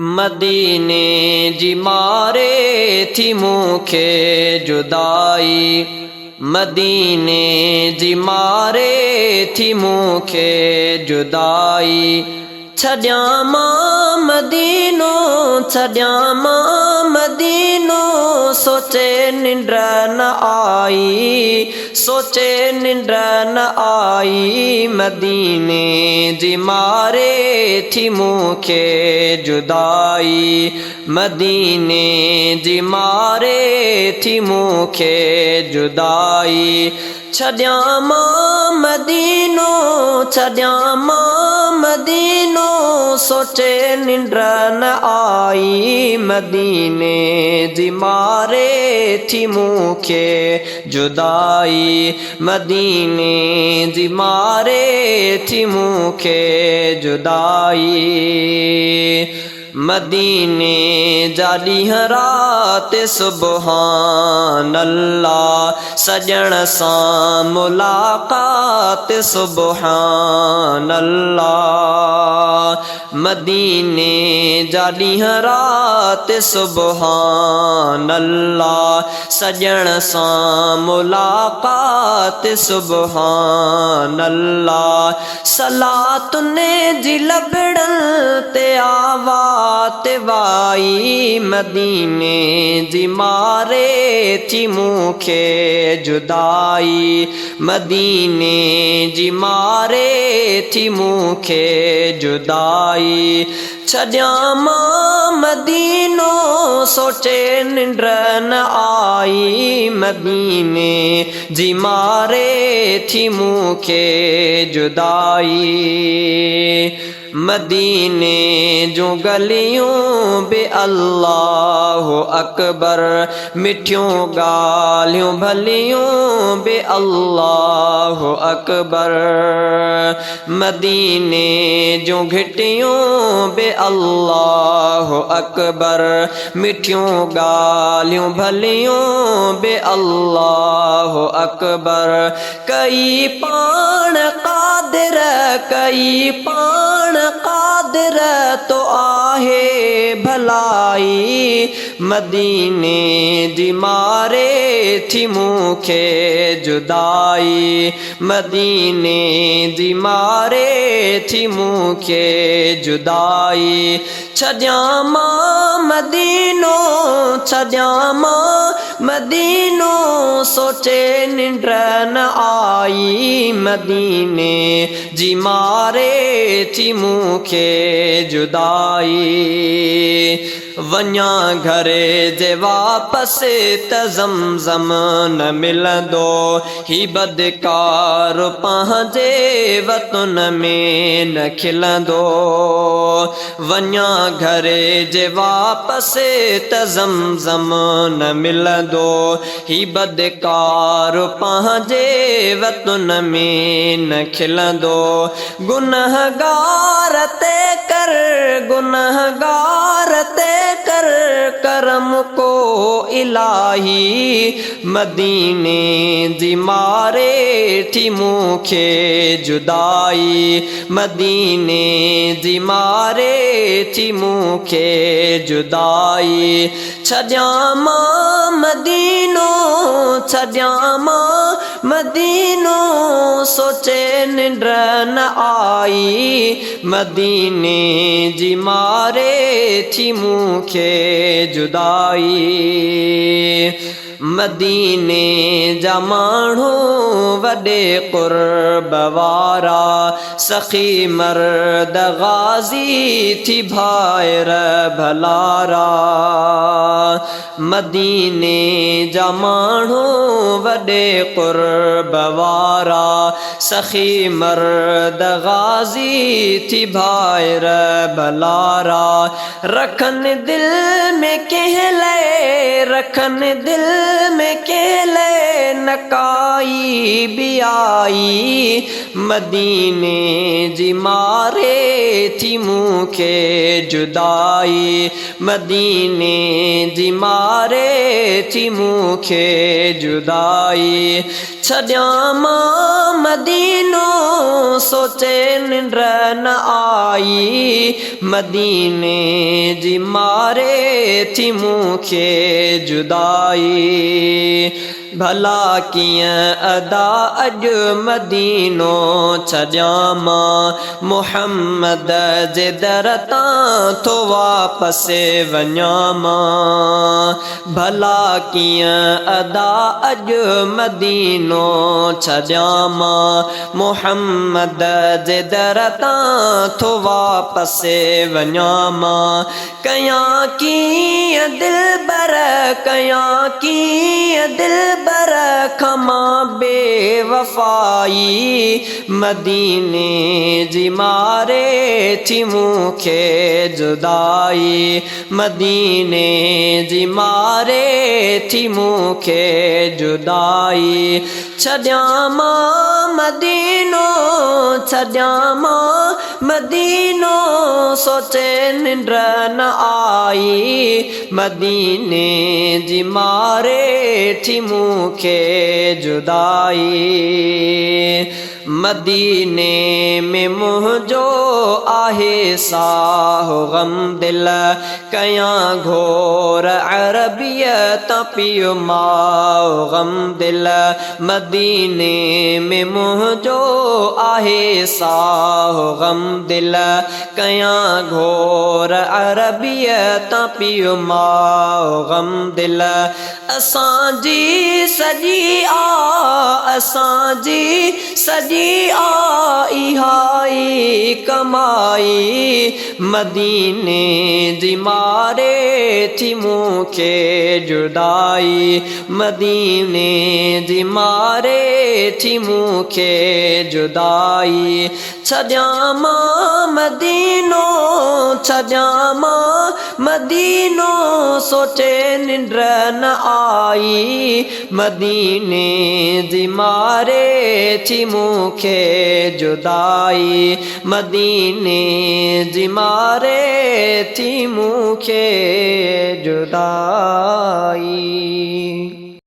मदीने जी मारे थी मूंखे जुदाई, मदीने जी मारे थी मूंखे जुदाई। छॾियां मां मदीनो, छॾियां मां मदीनो, सोचे निंड न आई, सोचे निंड न आई। मदीने जी मारे थी मूंखे जुदाई, मदीने जी मारे थी मूंखे जुदाई। छॾियां मां मदीनो, छॾियां मां मदीनो, सोचे निंड न आई। मदीने जी मारे थी मूंखे जुदाई, मदीने जी मारे थी मूंखे जुदाई। मदीने जा ॾींहं रात सुबहान अल्लाह, सजण सां मुलाक़ात सुबहान अल्लाह। मदीने जा ॾींहं रात सुबहान अल्लाह, सजण सां मुलाक़ात सुबहान अल्लाह। सलातुने जी लबड़न ते आवाज़ वाई, मदीने जी मारे थी मूंखे जुदाई, मदीने जी मारे थी मूंखे जुदाई। छॾियां मां मदीनो, सोचे निंड न आई। मदीने जी मारे थी मूंखे जुदाई। मदीने जूं गलियूं बे अल्लाहु अकबर, मिठियूं ॻाल्हियूं भलियूं बे अल्लाहु अकबर। मदीने जूं घिटियूं बे अल्लाहु अकबर, मिठियूं ॻाल्हियूं भलियूं बे अल्लाहु अकबर। कई पाण क़ादिर, कई पाण क़ादिर तो आहे भलाई। मदीने जी मारे थी मूंखे जुदाई, मदीने जी मारे थी मूंखे जुदाई। छॾियां मां मदीनो, छॾियां मां मदीनो, सोचे निंड न आई। मदीने जी मारे थी मूंखे जुदाई। वञा घरे जे वापसि त ज़मज़म न मिलंदो, ही बदकार पंहिंजे वतन में न खिलंदो। वञा घरे जे वापसि त ज़मज़म न मिलंदो, ही बदकार पंहिंजे वतन में न खिलंदो। गुनहगार ते कर, गुनहगार ते कर करम को इलाही। मदीने जी मारे थी मूंखे जुदाई, मदीने जी मारे थी मूंखे जुदाई। छॾियां मां मदीनो, छॾियां मां मदीनो, सोचे निंड न आई। मदीने जी मारे थी मूंखे जुदाई। मदीने जा माण्हू वॾे क़ुर्ब वारा, सखी मर्द गाज़ी थी भाइर भलारा। मदीने जा माण्हू वॾे क़ुर्ब वारा, सखी मर्द गाज़ी थी भाइर भलारा। रखन दिल में कहले, रखन दिल में कहले, नकाई भी आई मदीने जी मारे थी मूंखे जुदाई मदीने जी मारे थी मूंखे जुदाई छॾियां मां मदीनो सोचे निंड न आई मदीने जी मारे थी मूंखे जुदाई भला कीअं अदा अॼु मदीनो छॾियां मां मुहम्मद जे दर तां थो वापसि वञां मां भला कीअं अदा अॼु मदीनो छॾियां मां मुहम्मद जे दर तां थो वापसि वञां मां कयां कीअं दिलबर कयां कीअं दिलबर खमा बेवफाई मदीने जी मारे थी मूंखे जुदाई मदीने जी मारे थी मूंखे जुदाई छॾियां मां मदीनो छॾियां मां मदीनो सोचे निंड न आई मदीने जी मारे थी मूंखे जुदाई मदीने में मुंहिंजो आहे साहो गम दिल कयां घोर अरबियत पियो माओ गम दिल मदीने में मुंहिंजो आहे साहो गम दिल कयां घोर अरबियत पियो माओ गम दिल असांजी सॼी असांजी सॼी इहाई कमाई मदीने जी मारे थी मूंखे जुदाई मदीने जी मारे थी मूंखे जुदाई छॾियां मां मदीनो छॾियां मां मदीनो सोचे निंड न आई मदीने जी मारे थी मूंखे जुदाई मदीने जी मारे थी मूंखे जुदाई।